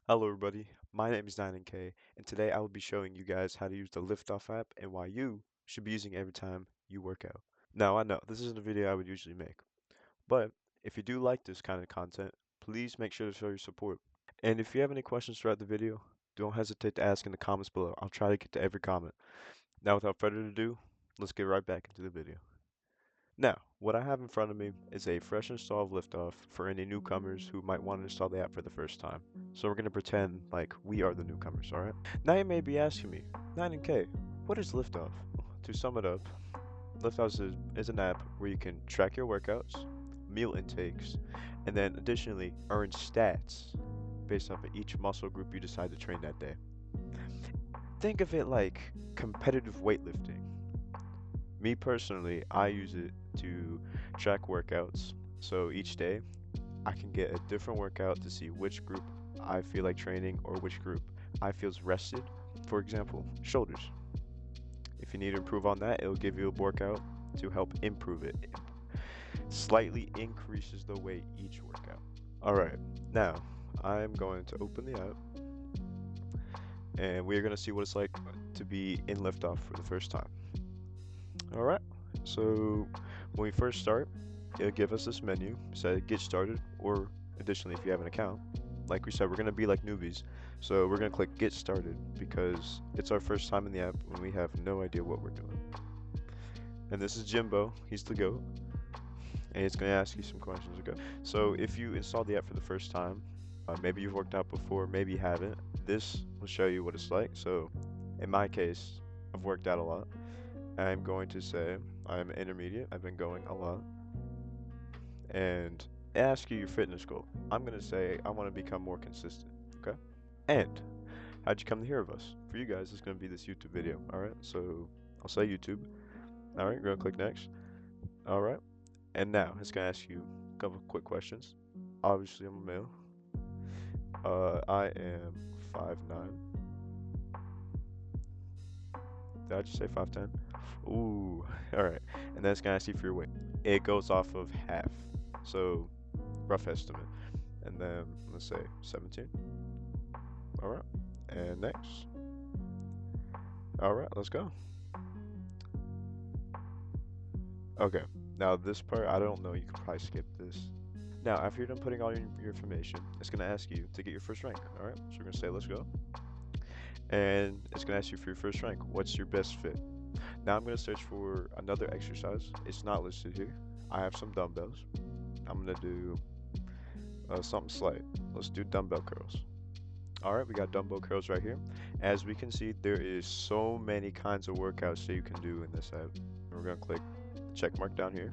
Hello everybody, my name is 9K, and today I will be showing you guys how to use the Liftoff app and why you should be using it every time you work out. Now I know this isn't a video I would usually make, but if you do like this kind of content, please make sure to show your support. And if you have any questions throughout the video, don't hesitate to ask in the comments below. I'll try to get to every comment. Now without further ado, let's get right back into the video. Now, what I have in front of me is a fresh install of Liftoff for any newcomers who might want to install the app for the first time. So we're going to pretend like we are the newcomers, alright? Now you may be asking me, 9K, what is Liftoff? To sum it up, Liftoff is an app where you can track your workouts, meal intakes, and then additionally earn stats based off of each muscle group you decide to train that day. Think of it like competitive weightlifting. Me personally, I use it to track workouts. So each day, I can get a different workout to see which group I feel like training or which group I feels rested. For example, shoulders. If you need to improve on that, it'll give you a workout to help improve it. It slightly increases the weight each workout. All right, now I'm going to open the app and we're going to see what it's like to be in liftoff for the first time. All right, so when we first start, it'll give us this menu, say get started, or additionally, if you have an account, like we said, we're gonna be like newbies. So we're gonna click get started because it's our first time in the app and we have no idea what we're doing. And this is Jimbo, he's the GOAT, and it's gonna ask you some questions. Okay. So if you install the app for the first time, maybe you've worked out before, maybe you haven't, this will show you what it's like. So in my case, I've worked out a lot. I'm going to say I'm intermediate. I've been going a lot. And ask you your fitness goal. I'm going to say I want to become more consistent. Okay. And how'd you come to hear of us? For you guys, it's going to be this YouTube video. All right. So I'll say YouTube. All right. We're going to click next. All right. And now it's going to ask you a couple quick questions. Obviously, I'm a male. I am 5'9". Did I just say 5'10"? Ooh, all right. And then it's gonna ask you for your weight. It goes off of half, so rough estimate. And then let's say 17. All right. And next. All right, let's go. Okay. Now this part, I don't know. You could probably skip this. Now, after you're done putting all your information, it's gonna ask you to get your first rank. All right. So we're gonna say let's go. And it's gonna ask you for your first rank. What's your best fit? Now I'm going to search for another exercise. It's not listed here. I have some dumbbells. I'm going to do something slight. Let's do dumbbell curls. All right, we got dumbbell curls right here. As we can see, there is so many kinds of workouts that you can do in this app. We're going to click check mark down here.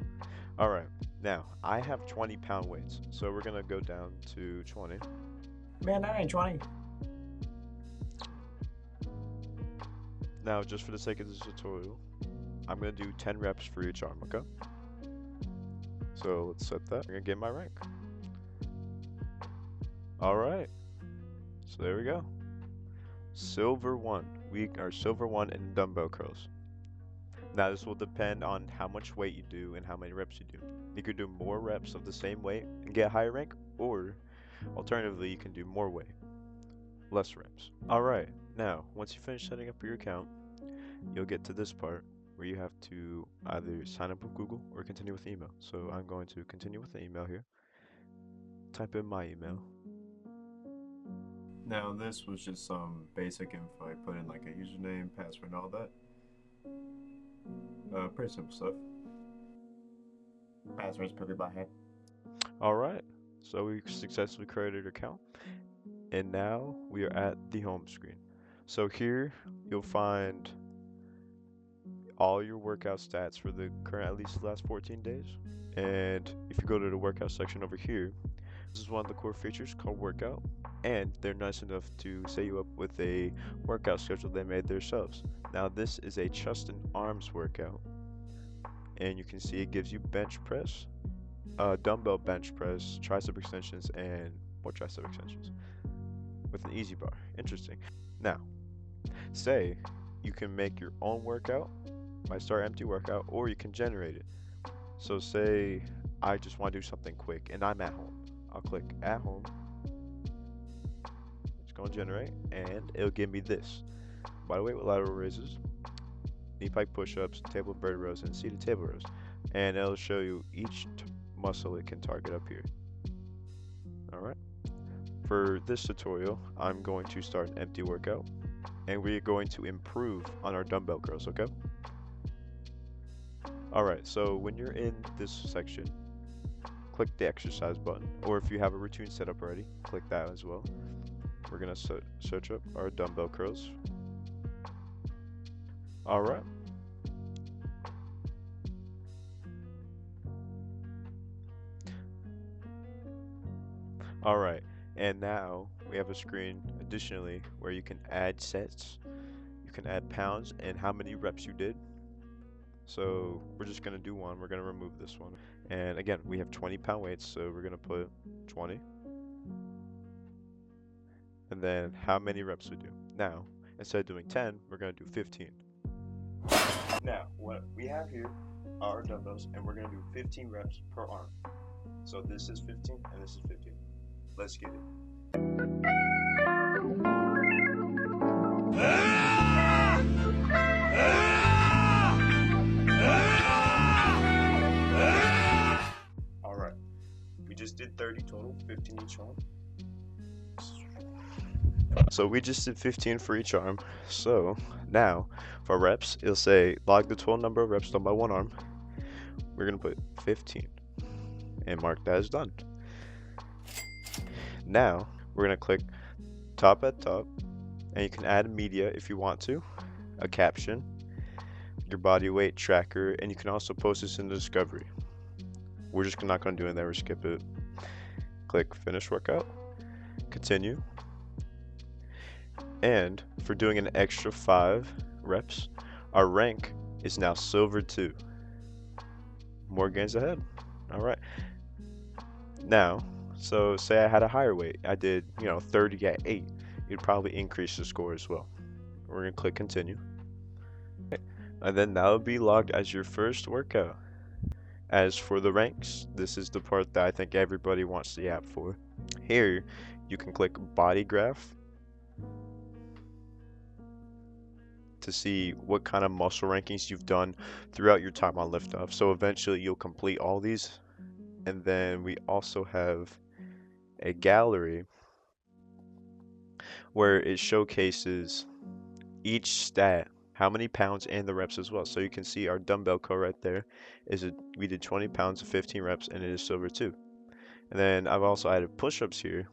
All right, now I have 20-pound weights, so we're going to go down to 20. Man, that ain't 20. Now, just for the sake of this tutorial, I'm going to do 10 reps for each arm, okay? So let's set that. I'm going to get my rank. All right. So there we go. Silver 1. We are silver 1 in dumbbell curls. Now this will depend on how much weight you do and how many reps you do. You could do more reps of the same weight and get a higher rank, or alternatively, you can do more weight, less reps. All right. Now, once you finish setting up your account, you'll get to this part where you have to either sign up with Google or continue with email. So I'm going to continue with the email here. Type in my email. Now, this was just some basic info. I put in like a username, password, and all that. Pretty simple stuff. Password's pretty by hand. All right. So we successfully created our account. And now we are at the home screen. So here you'll find all your workout stats for the current, at least the last 14 days. And if you go to the workout section over here, this is one of the core features called workout. And they're nice enough to set you up with a workout schedule they made themselves. Now this is a chest and arms workout. And you can see it gives you bench press, dumbbell bench press, tricep extensions, and more tricep extensions with an easy bar. Interesting. Now, say you can make your own workout by start empty workout, or you can generate it. So say I just want to do something quick and I'm at home. I'll click at home. on generate, and it'll give me this. Body weight with lateral raises, knee pike push-ups, table and bird rows, and seated table rows. And it'll show you each muscle it can target up here. Alright. For this tutorial, I'm going to start an empty workout, and we're going to improve on our dumbbell curls, okay? Alright, so when you're in this section, click the exercise button, or if you have a routine set up already, click that as well. We're gonna search up our dumbbell curls. Alright. Alright, and now we have a screen additionally where you can add sets, you can add pounds, and how many reps you did. So we're just gonna do one, we're gonna remove this one. And again, we have 20-pound weights, so we're gonna put 20. And then how many reps we do. Now, instead of doing 10, we're gonna do 15. Now, what we have here are our dumbbells, and we're gonna do 15 reps per arm. So this is 15, and this is 15. Let's get it. Alright, we just did 30 total, 15 each arm. So we just did 15 for each arm. So now for reps, it'll say log the total number of reps done by one arm. We're gonna put 15 and mark that as done. Now we're gonna click top at top, and you can add media if you want to, a caption, your body weight tracker, and you can also post this in the discovery. We're just not gonna do it there, we'll skip it. Click finish workout, continue. And for doing an extra 5 reps, our rank is now silver 2. More gains ahead. Alright. Now, so say I had a higher weight. I did, 30 at 8. You'd probably increase the score as well. We're going to click continue. And then that will be logged as your first workout. As for the ranks, this is the part that I think everybody wants the app for. Here, you can click body graph to see what kind of muscle rankings you've done throughout your time on Liftoff. So eventually you'll complete all these. And then we also have a gallery where it showcases each stat, how many pounds and the reps as well. So you can see our dumbbell curl right there we did 20 pounds of 15 reps, and it is silver 2. And then I've also added push-ups here.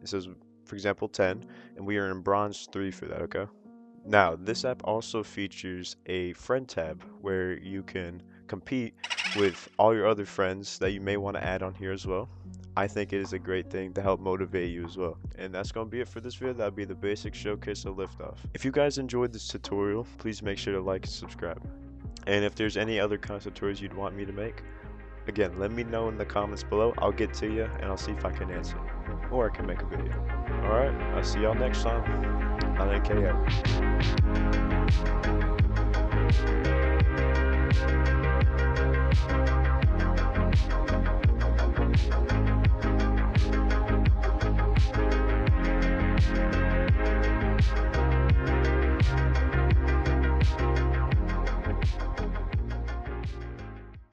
It says, for example, 10, and we are in bronze 3 for that, okay? Now, this app also features a friend tab where you can compete with all your other friends that you may want to add on here as well. I think it is a great thing to help motivate you as well. And that's going to be it for this video. That'll be the basic showcase of Liftoff. If you guys enjoyed this tutorial, please make sure to like and subscribe. And if there's any other kind of tutorials you'd want me to make, again, let me know in the comments below. I'll get to you and I'll see if I can answer. Or I can make a video. Alright, I'll see y'all next time. I'm NK out.